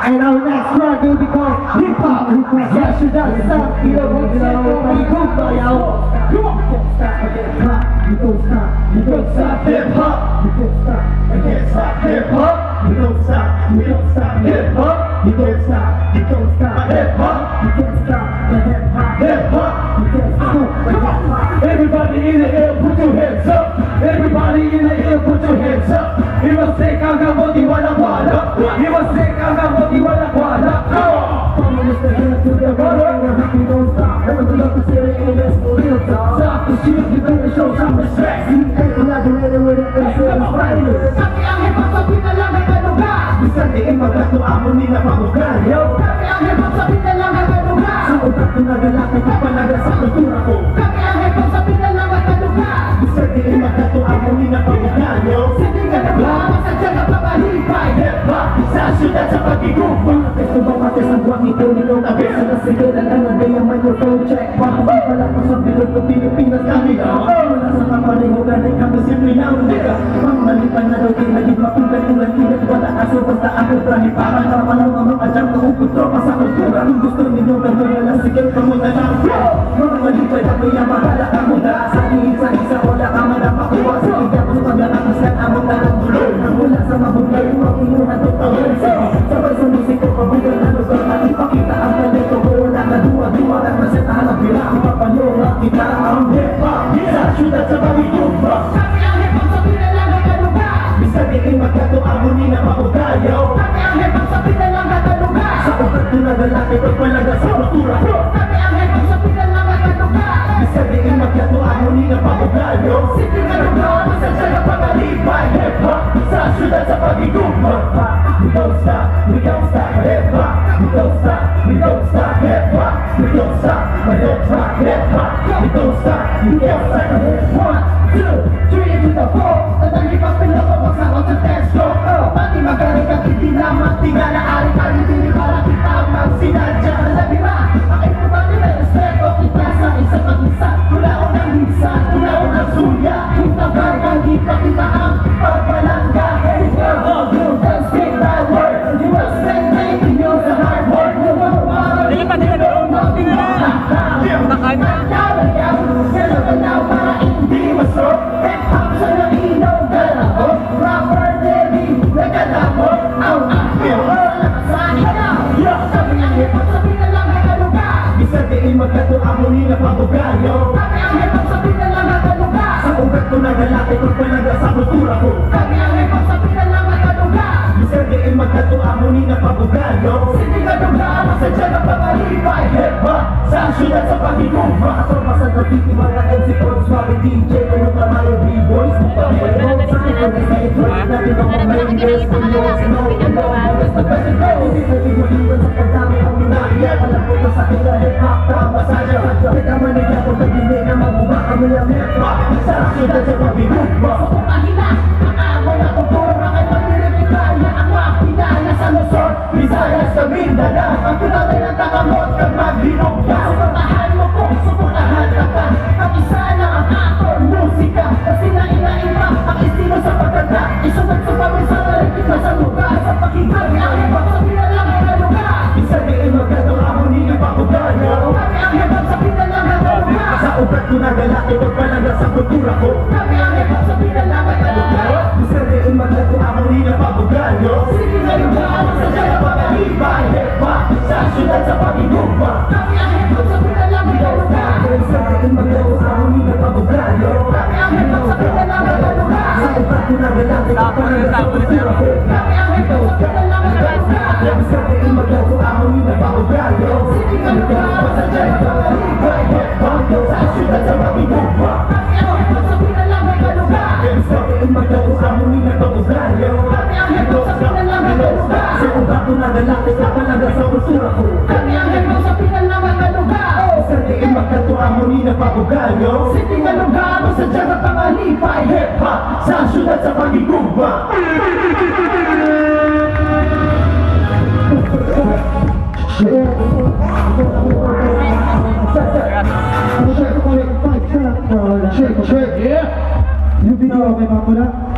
And our next track will be called Hip Hop. Yeah, should not stop. You don't want to know. You go by out. Come on. You don't stop. You don't stop. Hip Hop. You don't stop. You can't stop. Hip Hop. You don't stop. You don't stop. Hip Hop. You don't stop. You don't stop. Hip Hop. You can't stop. The hip hop. Hip Hop. You can't stop. Come on. Everybody in the air, put your hands up. Everybody in the air, put your hands up. You must take out the body, wala wala. You must take out the body, wala wala. Come on, Mr. Hands to the bottom. We don't stop. Everything up to say it, and that's for real talk. Stop the shit, you better show some respect. Kami ang hip-hop sa pinalangan kaluga. Bisa diin magkatuamon nila pabugayo. Kami ang hip-hop sa pinalangan kaluga. Sa utak ko nagalakay ko palaga sa kultura ko. Kami ang hip-hop sa pinalangan kaluga. Bisa diin magkatuamon nila pabugayo. Sige ka na ba? Masadya ka pabalipay. Hip-hop sa syudad sa pagigugma. Gusto ba matis ang buwang ito nito? Tabi sa nasigalan ang nagay ang microphone check. Baka ba pala ko sa bilog ng Pilipinas kami ka? Wala sa kapareho ganay kami simple na uliga. Mamalipan na daw din naging mapuntan ulan kilat. Wala aso basta ako trahe para kapalang ang mga adyang kaupot tropa sa kultura. Kung gusto ninyo kami na lang sige kamo na lang. Mamalipan na kaya mahala ka muna. Sa isa wala ka man ang makuha. Sige ka kung pag-aakas ka among nalang dulo. Mula sa mabugay mo inuhan to tawin. Sabay sa musiko pabugal na lugar at ipakita ang talento ko. Wala na duwa-duwa at masetahan ang pila. Ang papalunga kita ang hip-hop sa syudad sa pagigugma. Kami ang hip-hop sa pinalangan kaluga. Bisa diin magkatuamon ni na mabugayo. Kami ang hip-hop sa pinalangan kaluga. Sa utak ko nagalaki ko palaga sa kultura ko. Kami ang hip-hop sa pinalangan kaluga. Bisa diin magkatuamon ni na mabugayo. Sige ka luga, masadya na pagalipay. Hip-hop sa syudad sa pagigugma. We don't stop, we don't stop, hip-hop. We don't stop, we don't stop, hip-hop. We don't stop, we don't stop, hip-hop. We don't stop, we don't stop, hip-hop. 1, 2, 3 to the 4. At ang hip-hop pinapabag sa ako sa test ko. Pati magaling kang itinamat. Tingala ari-ari dili para kita magsinadya. Labira, aking putani may respeto. Kita sa isa pag-isa. Tulaon ang hisa, tulaon ang suya. Hitagar kang ipakita ang pagbalangga. Hey girl, you don't speak that word. You will spend 19 years of hard work. You will want Dili pa dili doon. Dili na. Takan. hip-hop sa nainog galako. Rapper Debbie, nagkalako. Ang akil, sa ikaw. Sabi ang hip-hop sa pinalangan kaluga. Bisa diin magkatuamon ni na pabugayo. Kami ang hip-hop sa pinalangan kaluga. Sa ugat ko nagalaki ko palaga sa kultura ko. Kami ang hip-hop sa pinalangan kaluga. Bisa diin magkatuamon ni na pabugayo. Sige ka luga, masadya na pagalipay. Hip-hop sa syudad sa pagigugma. Tropa sa graffiti, mga MC Pons, mga DJ, ano pa mga B-boys. Visayas sa Mindanao, ang pinatay ng takamot kang maghinog ka. Suportahan mo kung suportahan ka pa. Ang isa lang ang aktor, musika. Kasi nainain pa ang estilo sa pagkanta. Isunod sa pamilya sa talikit na sa lugar. Sa pakinggan, ang hip-hop sa pinalangan na lugar. Isa diin magkatuamon ni na pabugayo. Kami ang hip-hop sa pinalangan na lugar. Sa ugat ko nagalaki ko palaga sa kultura ko. Kami ang hip-hop sa pinalangan na lugar. Isa diin magkatuamon ni na pabugayo. Sige na lugar, sa dyan ang pagalipay. Hip-hop sa syudad sa pagigugma. Kami ang hip-hop sa pinalangan na lugar. Isa diin magkatuamon ni na pabugayo. Kami ang hip-hop sa pinalangan na lugar. Sa ugat ko nagalaki ko palaga sa kultura ko. Kami ang hip-hop sa pinalangan na lugar. Isa diin magkatuamon ni na pabugayo. Sige na lugar, sa dyan ang pagalipay. Hip-hop sa syudad sa pagigugma. Kami ang hip-hop sa pinalangan na lugar. Isa diin magkatuamon ni na pabugayo. Kami ang hip-hop sa pinalangan na lugar. Sa ugat ko nagalaki ko palaga sa kultura ko. Kami ang hip-hop sa pinalangan na lugar. Isa diin magkatuamon ni na pabugayo. Sige na lugar, sa dyan ang pagalipay. Hip-hop sa syudad sa pagigugma. Check, check, yeah. Yung video, okay pa pala?